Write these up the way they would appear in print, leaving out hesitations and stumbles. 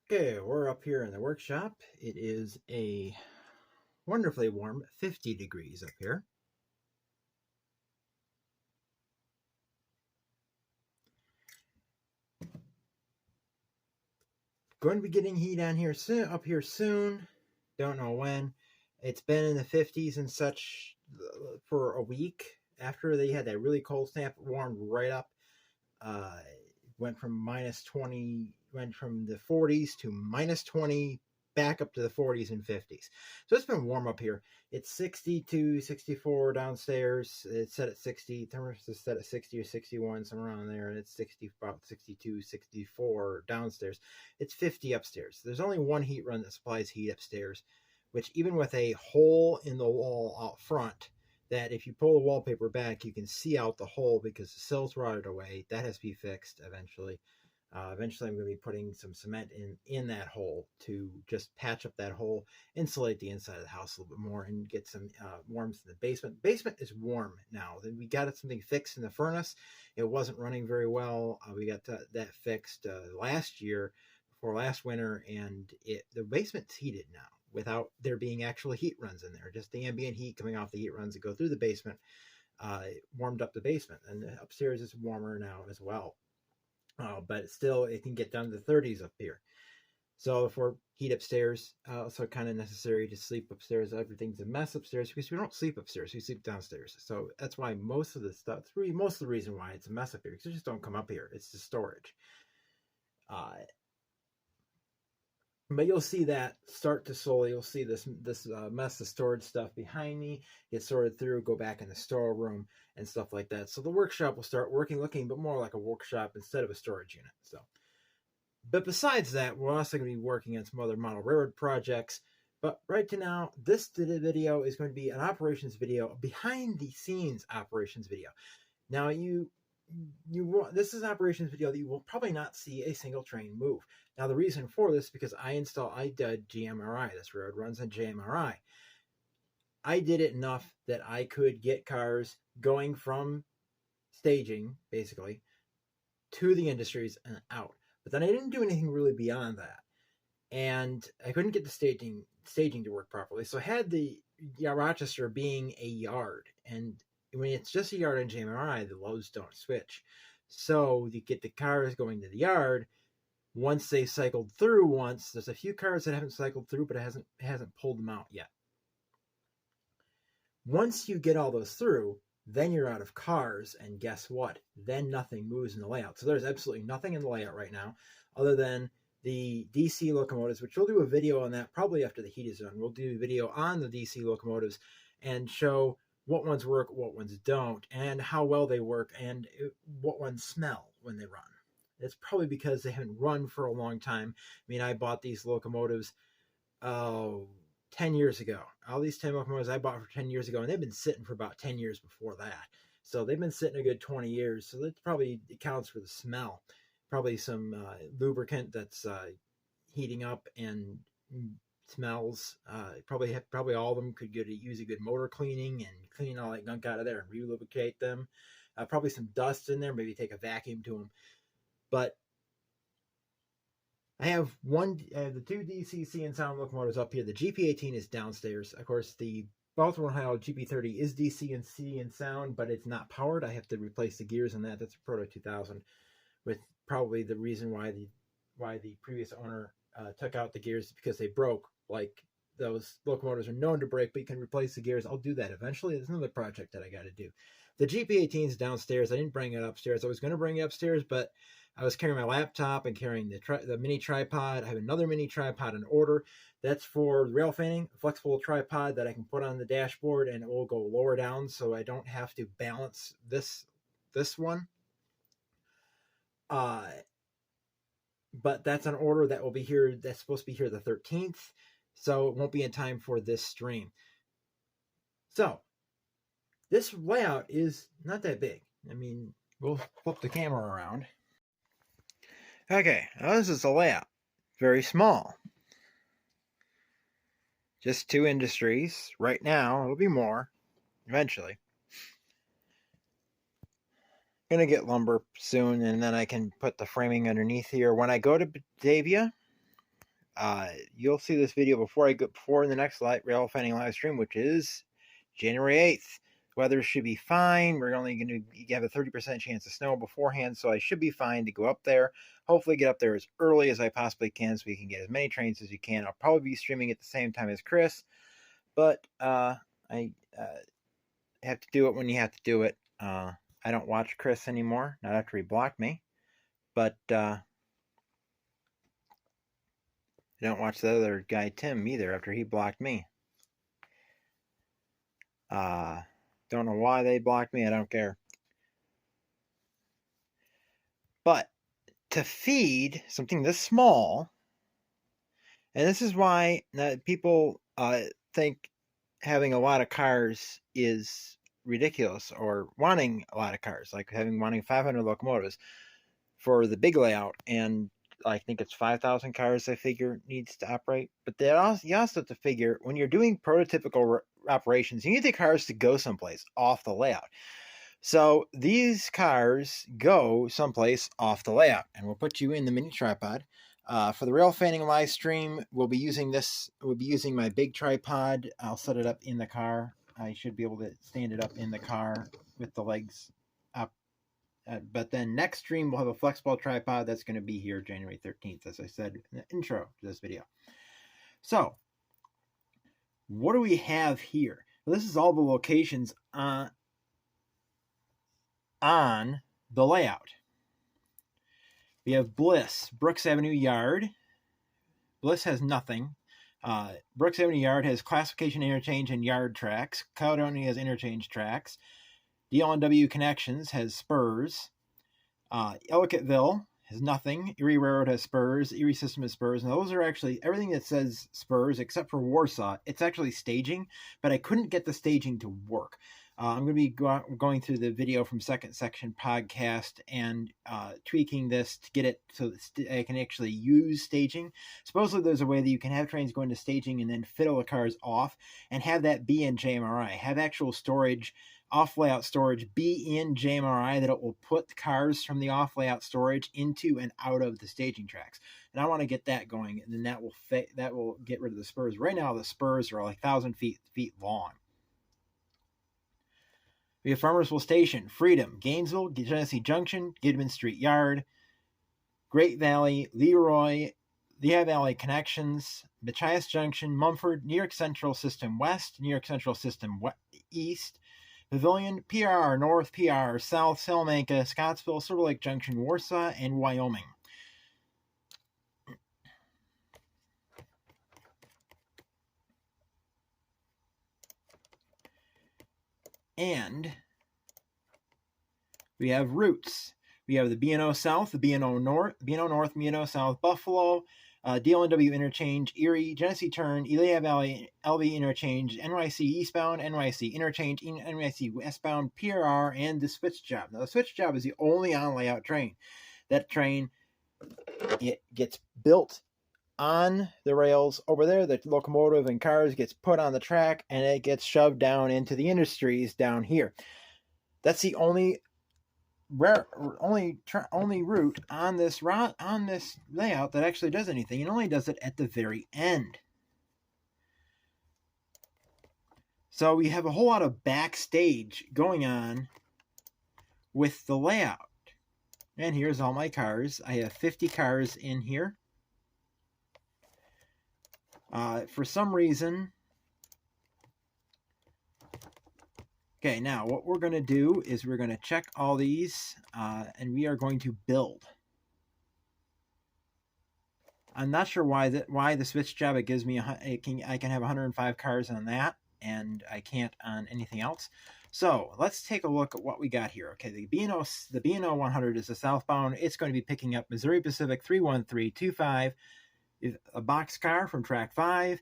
Okay, we're up here in the workshop. It is a wonderfully warm 50 degrees up here. Going to be getting heat on here soon, up here soon. Don't know when. It's been in the 50s and such for a week. After they had that really cold snap, it warmed right up. Went from minus 20, went from the 40s to minus 20, back up to the 40s and 50s. So it's been warm up here. It's 62, 64 downstairs. It's set at 60. Thermostat is set at 60 or 61, somewhere around there. And it's 60, about 62, 64 downstairs. It's 50 upstairs. There's only one heat run that supplies heat upstairs, which even with a hole in the wall out front, that if you pull the wallpaper back, you can see out the hole because the sills rotted away. That has to be fixed eventually. Eventually, I'm going to be putting some cement in that hole to just patch up that hole, insulate the inside of the house a little bit more, and get some warmth in the basement. The basement is warm now. We got something fixed in the furnace. It wasn't running very well. We got that fixed last year, before last winter, and the basement's heated now without there being actual heat runs in there. Just the ambient heat coming off the heat runs that go through the basement warmed up the basement, and the upstairs is warmer now as well. But still, it can get down to the 30s up here. So for heat upstairs, also kind of necessary to sleep upstairs. Everything's a mess upstairs because we don't sleep upstairs. We sleep downstairs. So that's why most of the stuff, most of the reason why it's a mess up here, because they just don't come up here. It's the storage. But you'll see that start to slowly, you'll see this mess of storage stuff behind me get sorted through, go back in the storeroom and stuff like that. So the workshop will start looking a bit more like a workshop instead of a storage unit. So, but besides that, we're also going to be working on some other model railroad projects. But right to now, this video is going to be an operations video, a behind the scenes operations video. Now this is an operations video that you will probably not see a single train move. Now the reason for this is because I did GMRI. This road runs on GMRI. I did it enough that I could get cars going from staging basically to the industries and out. But then I didn't do anything really beyond that, and I couldn't get the staging to work properly. So I had the Rochester being a yard, and when it's just a yard on GMRI, the loads don't switch. So you get the cars going to the yard. Once they cycled through once, there's a few cars that haven't cycled through, but it hasn't pulled them out yet. Once you get all those through, then you're out of cars, and guess what? Then nothing moves in the layout. So there's absolutely nothing in the layout right now other than the DC locomotives, which we'll do a video on that probably after the heat is done. We'll do a video on the DC locomotives and show what ones work, what ones don't, and how well they work, and what ones smell when they run. It's probably because they haven't run for a long time. I mean, I bought these locomotives 10 years ago. All these 10 locomotives I bought for 10 years ago, and they've been sitting for about 10 years before that. So they've been sitting a good 20 years. So that probably accounts for the smell. Probably some lubricant that's heating up and smells. Probably all of them could use a good motor cleaning and clean all that gunk out of there and re-lubricate them. Probably some dust in there. Maybe take a vacuum to them. But I have the two DC and sound locomotives up here. The GP18 is downstairs. Of course, the Baltimore Ohio GP30 is DC and C and sound, but it's not powered. I have to replace the gears on that. That's a Proto 2000, with probably the reason why the previous owner took out the gears, because they broke. Like, those locomotives are known to break, but you can replace the gears. I'll do that eventually. There's another project that I got to do. The GP18 is downstairs. I didn't bring it upstairs. I was going to bring it upstairs, but I was carrying my laptop and carrying the mini tripod. I have another mini tripod in order. That's for rail fanning, a flexible tripod that I can put on the dashboard, and it will go lower down, so I don't have to balance this one. But that's an order that will be here. That's supposed to be here the 13th, so it won't be in time for this stream. So this layout is not that big. I mean, we'll flip the camera around. Okay, now this is the layout. Very small. Just two industries. Right now, it'll be more. Eventually. Gonna get lumber soon, and then I can put the framing underneath here. When I go to Batavia, you'll see this video before the next rail fanning live stream, which is January 8th. Weather should be fine. We're only going to have a 30% chance of snow beforehand, so I should be fine to go up there. Hopefully get up there as early as I possibly can so we can get as many trains as we can. I'll probably be streaming at the same time as Chris, but I have to do it when you have to do it. I don't watch Chris anymore, not after he blocked me, but I don't watch the other guy, Tim, either, after he blocked me. Don't know why they blocked me. I don't care. But to feed something this small, and this is why people think having a lot of cars is ridiculous, or wanting a lot of cars, like wanting 500 locomotives for the big layout, and I think it's 5,000 cars I figure needs to operate. But you also have to figure, when you're doing prototypical operations, you need the cars to go someplace off the layout. So these cars go someplace off the layout, and we'll put you in the mini tripod. For the rail fanning live stream, we'll be using my big tripod. I'll set it up in the car. I should be able to stand it up in the car with the legs up. But then next stream, we'll have a flexible tripod that's going to be here January 13th, as I said in the intro to this video. So, what do we have here? Well, this is all the locations on the layout. We have Bliss, Brooks Avenue Yard. Bliss has nothing. Brooks Avenue Yard has classification, interchange, and yard tracks. Caledonia has interchange tracks. DL&W Connections has spurs. Ellicottville has nothing. Erie Railroad has spurs. Erie System has spurs. And those are actually, everything that says spurs, except for Warsaw, it's actually staging, but I couldn't get the staging to work. I'm going to be going through the video from Second Section Podcast and tweaking this to get it so that I can actually use staging. Supposedly there's a way that you can have trains go into staging and then fiddle the cars off and have that be in JMRI. Have actual storage, off-layout storage, be in JMRI, that it will put the cars from the off-layout storage into and out of the staging tracks. And I want to get that going, and then that will get rid of the spurs. Right now the spurs are like 1,000 feet long. We have Farmersville Station, Freedom, Gainesville, Genesee Junction, Gidman Street Yard, Great Valley, Lehigh Valley Connections, Machias Junction, Mumford, New York Central System West, New York Central System East, Pavilion, PRR North, PRR South, Salamanca, Scottsville, Silver Lake Junction, Warsaw, and Wyoming. And we have routes. We have the B&O South, the B&O North, B&O South, Buffalo, DL&W Interchange, Erie, Genesee Turn, Lehigh Valley, LV Interchange, NYC Eastbound, NYC Interchange, NYC Westbound, PRR, and the switch job. Now, the switch job is the only on-layout train. That train, it gets built on the rails over there. The locomotive and cars gets put on the track, and it gets shoved down into the industries down here. That's the only route on this layout that actually does anything. It only does it at the very end. So we have a whole lot of backstage going on with the layout. And here's all my cars. I have 50 cars in here. For some reason, okay, now what we're going to do is we're going to check all these, and we are going to build. I'm not sure why the switch job, it gives me I can have 105 cars on that, and I can't on anything else. So let's take a look at what we got here. Okay, the B&O 100 is a southbound. It's going to be picking up Missouri Pacific 31325. A boxcar from track 5,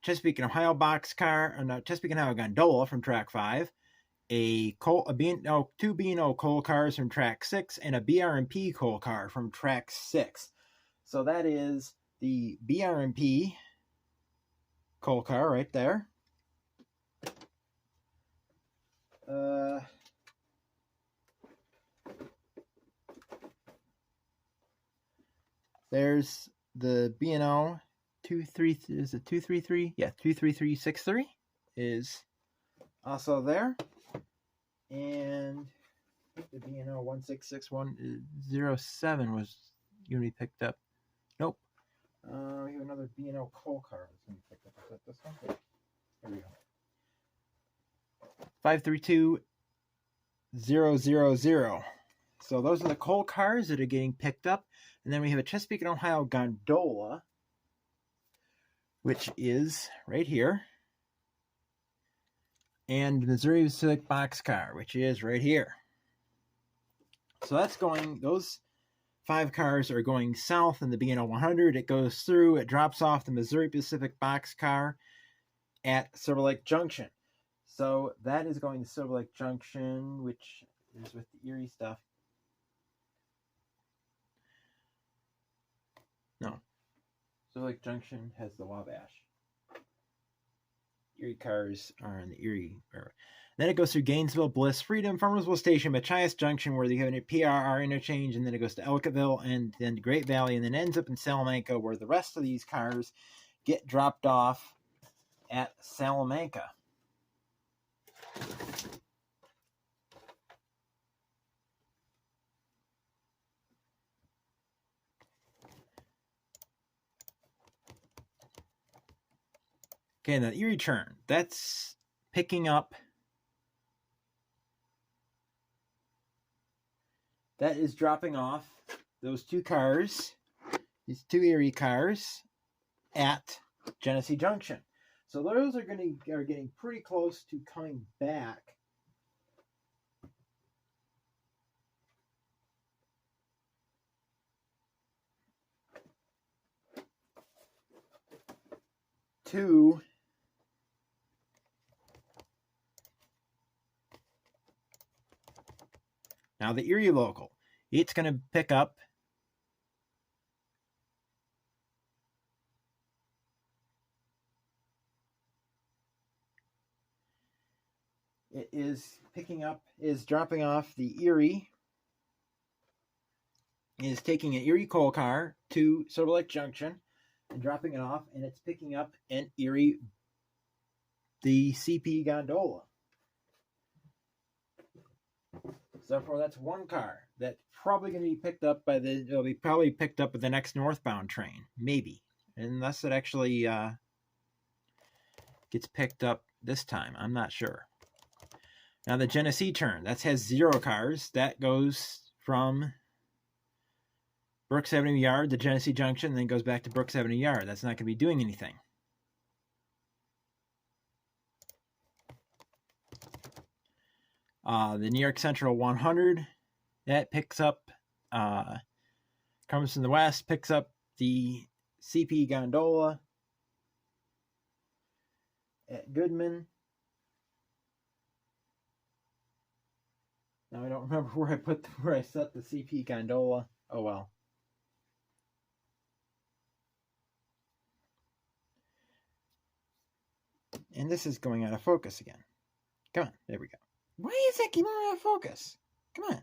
Chesapeake and Ohio boxcar, Chesapeake and Ohio gondola from track 5, two B&O coal cars from track 6, and a BR&P coal car from track 6. So that is the BR&P coal car right there. There's the B&O 233, is it 233? Yeah, 23363 is also there. And the B&O 166107 was going to be picked up. Nope. We have another B&O coal car that's going to be picked up. Is that this one? Yeah. Here we go. 532000. So those are the coal cars that are getting picked up. And then we have a Chesapeake and Ohio gondola, which is right here. And Missouri Pacific boxcar, which is right here. So that's going, those 5 cars are going south in the B&O 100. It goes through, it drops off the Missouri Pacific boxcar at Silver Lake Junction. So that is going to Silver Lake Junction, which is with the Erie stuff. No. Silver Lake Junction has the Wabash. Erie cars are in the Erie River. Then it goes through Gainesville, Bliss, Freedom, Farmersville Station, Machias Junction, where they have a PRR interchange, and then it goes to Ellicottville and then Great Valley, and then ends up in Salamanca, where the rest of these cars get dropped off at Salamanca. Okay, the Erie turn, that's picking up. That is dropping off those 2 cars, these 2 Erie cars, at Genesee Junction. So those are getting pretty close to coming back. To now the Erie local, it's going to pick up is dropping off the Erie, is taking an Erie coal car to Silver Lake Junction and dropping it off, and it's picking up an Erie, the CP gondola. So therefore, that's 1 car that's probably going to be picked up it'll be probably picked up with the next northbound train, maybe, unless it actually gets picked up this time. I'm not sure. Now the Genesee turn, that has 0 cars. That goes from Brooks Avenue Yard to Genesee Junction, and then goes back to Brooks Avenue Yard. That's not going to be doing anything. The New York Central 100, that picks up, comes from the west, picks up the CP gondola at Goodman. Now I don't remember where I set the CP gondola. Oh well. And this is going out of focus again. Come on, there we go. Why is that keep going out of focus? Come on.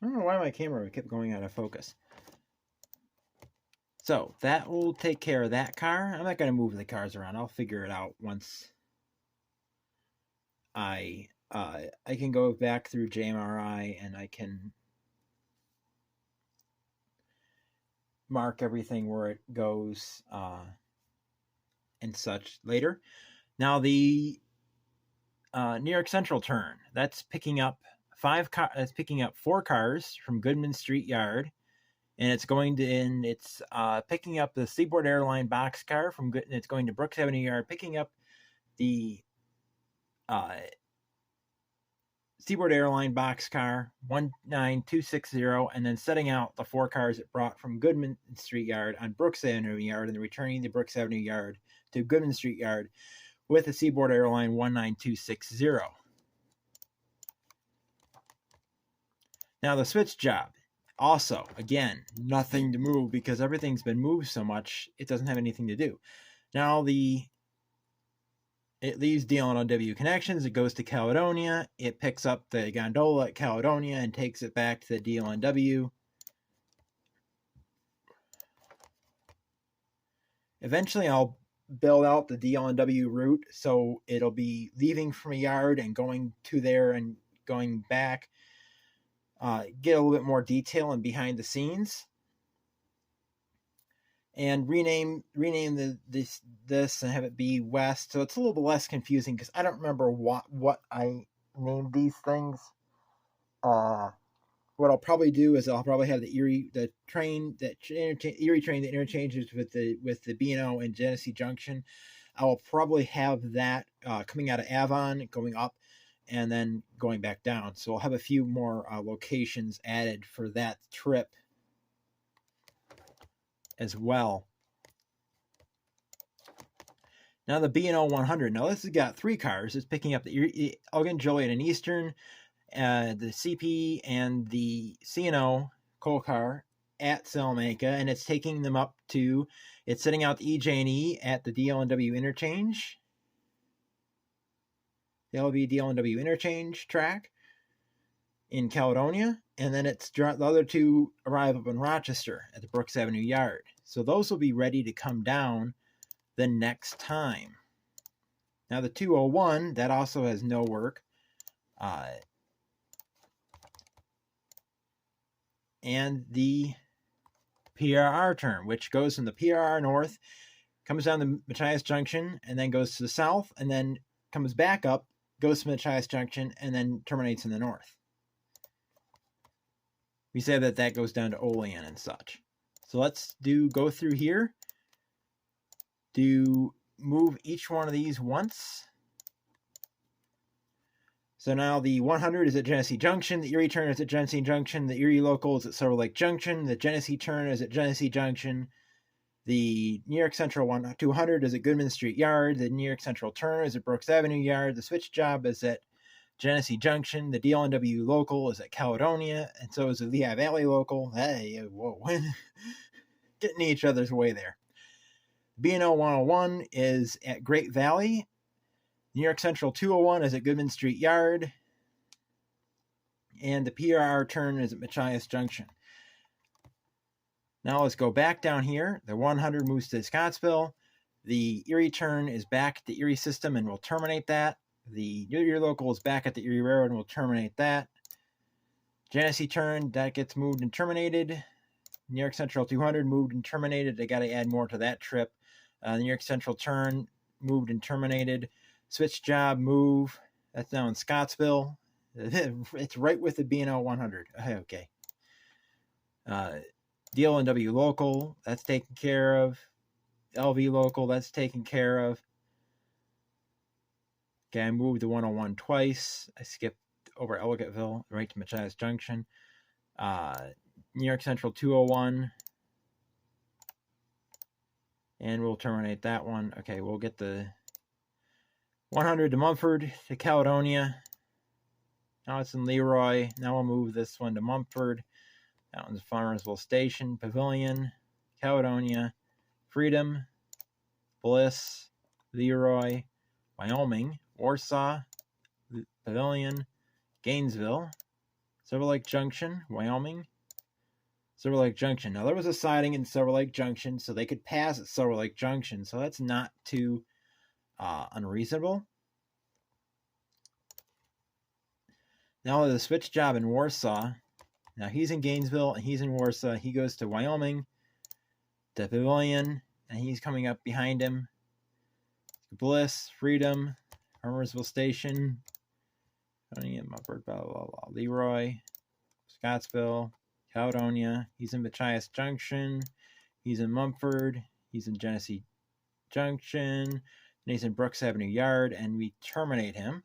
I don't know why my camera kept going out of focus. So that will take care of that car. I'm not going to move the cars around. I'll figure it out once I can go back through JMRI and I can mark everything where it goes and such later. Now the New York Central turn, that's picking up 4 cars from Goodman Street Yard, and it's going to it's picking up the Seaboard Airline boxcar from Goodman. It's going to Brooks Avenue Yard, picking up the Seaboard Airline boxcar 19260, and then setting out the 4 cars it brought from Goodman Street Yard on Brooks Avenue Yard, and then returning to Brooks Avenue Yard to Goodman Street Yard with the Seaboard Airline 19260. Now the switch job, also, again, nothing to move because everything's been moved so much, it doesn't have anything to do. Now the It leaves DLNW connections. It goes to Caledonia. It picks up the gondola at Caledonia and takes it back to the DLNW. Eventually, I'll build out the DLNW route so it'll be leaving from a yard and going to there and going back. Get a little bit more detail and behind the scenes. And rename this and have it be west, so it's a little bit less confusing because I don't remember what I named these things. What I'll probably do is I'll probably have the Erie train that interchanges with the B&O and Genesee Junction. I will probably have that coming out of Avon, going up, and then going back down. So I'll have a few more locations added for that trip as well. Now the B&O 100. Now this has got 3 cars. It's picking up the Elgin, Joliet, and Eastern, the CP, and the C&O coal car at Salamanca, and it's taking them up to, it's setting out the EJ&E at the DL&W interchange, the LV DL&W interchange track in Caledonia, and then the other 2 arrive up in Rochester at the Brooks Avenue yard. So those will be ready to come down the next time. Now the 201, that also has no work. And the PRR turn, which goes from the PRR north, comes down the Machias Junction, and then goes to the south, and then comes back up, goes to Machias Junction, and then terminates in the north. We say that goes down to Olean and such. So let's go through here. Move each one of these once. So now the 100 is at Genesee Junction, the Erie turn is at Genesee Junction, the Erie local is at Silver Lake Junction, the Genesee turn is at Genesee Junction, the New York Central 200 is at Goodman Street Yard, the New York Central turn is at Brooks Avenue Yard, the switch job is at Genesee Junction, the DL&W local is at Caledonia, and so is the Lehigh Valley local. Hey, whoa, getting in each other's way there. B&O 101 is at Great Valley. New York Central 201 is at Goodman Street Yard. And the PRR turn is at Machias Junction. Now let's go back down here. The 100 moves to Scottsville. The Erie turn is back at the Erie system and will terminate that. The Erie local is back at the Erie Railroad and will terminate that. Genesee turn, that gets moved and terminated. New York Central 200 moved and terminated. They got to add more to that trip. New York Central turn moved and terminated. Switch job move. That's now in Scottsville. It's right with the B&O 100. Okay. DL&W local, that's taken care of. LV local, that's taken care of. Okay, I moved the 101 twice. I skipped over Ellicottville, right to Machias Junction. New York Central 201. And we'll terminate that one. Okay, we'll get the 100 to Mumford to Caledonia. Now it's in Leroy. Now we'll move this one to Mumford. That one's Farmersville Station, Pavilion, Caledonia, Freedom, Bliss, Leroy, Wyoming, Warsaw, Pavilion, Gainesville, Silver Lake Junction, Wyoming, Silver Lake Junction. Now there was a siding in Silver Lake Junction, so they could pass at Silver Lake Junction, so that's not too unreasonable. Now the switch job in Warsaw. Now he's in Gainesville and he's in Warsaw. He goes to Wyoming, to Pavilion, and he's coming up behind him. Bliss, Freedom, Farmersville Station, Leroy, Scottsville, Caledonia. He's in Machias Junction. He's in Mumford. He's in Genesee Junction. And he's in Brooks Avenue Yard, and we terminate him.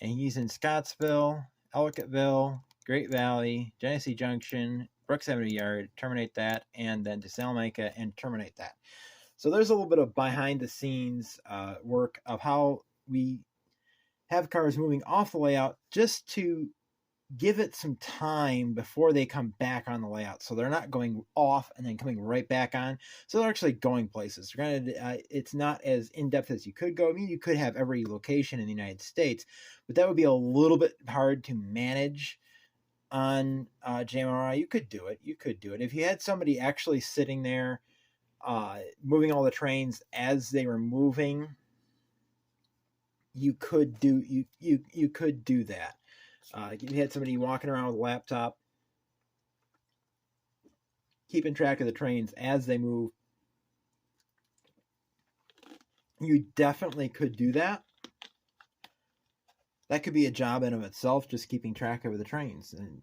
And he's in Scottsville, Ellicottville, Great Valley, Genesee Junction, Brooks Avenue Yard, terminate that, and then to Salamanca and terminate that. So there's a little bit of behind-the-scenes work of how we have cars moving off the layout just to give it some time before they come back on the layout, so they're not going off and then coming right back on. So they're actually going places. Granted, it's not as in-depth as you could go. I mean, you could have every location in the United States, but that would be a little bit hard to manage on JMRI. You could do it. If you had somebody actually sitting there moving all the trains as they were moving, you could do that. You had somebody walking around with a laptop, keeping track of the trains as they move. You definitely could do that. That could be a job in of itself, just keeping track of the trains and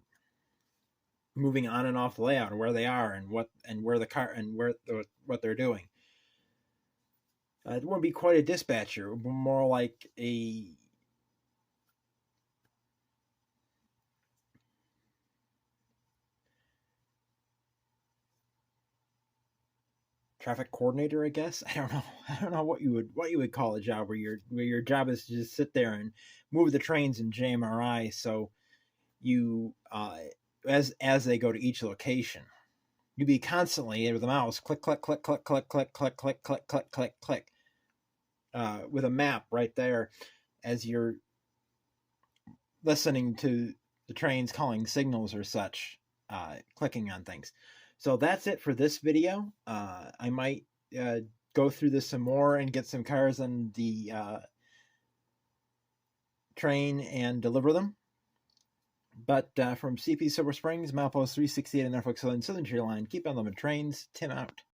moving on and off the layout and where they are and what they're doing. It wouldn't be quite a dispatcher. It would be more like a traffic coordinator, I guess. I don't know what you would call a job where your job is to just sit there and move the trains in JMRI. So you as they go to each location, you'd be constantly with the mouse click click click click click click click click click click click click with a map right there as you're listening to the trains calling signals or such, clicking on things. So that's it for this video. I might go through this some more and get some cars on the train and deliver them. But from CP Silver Springs, Milepost 368 in Norfolk Southern Tier Line, keep on loving trains. Tim out.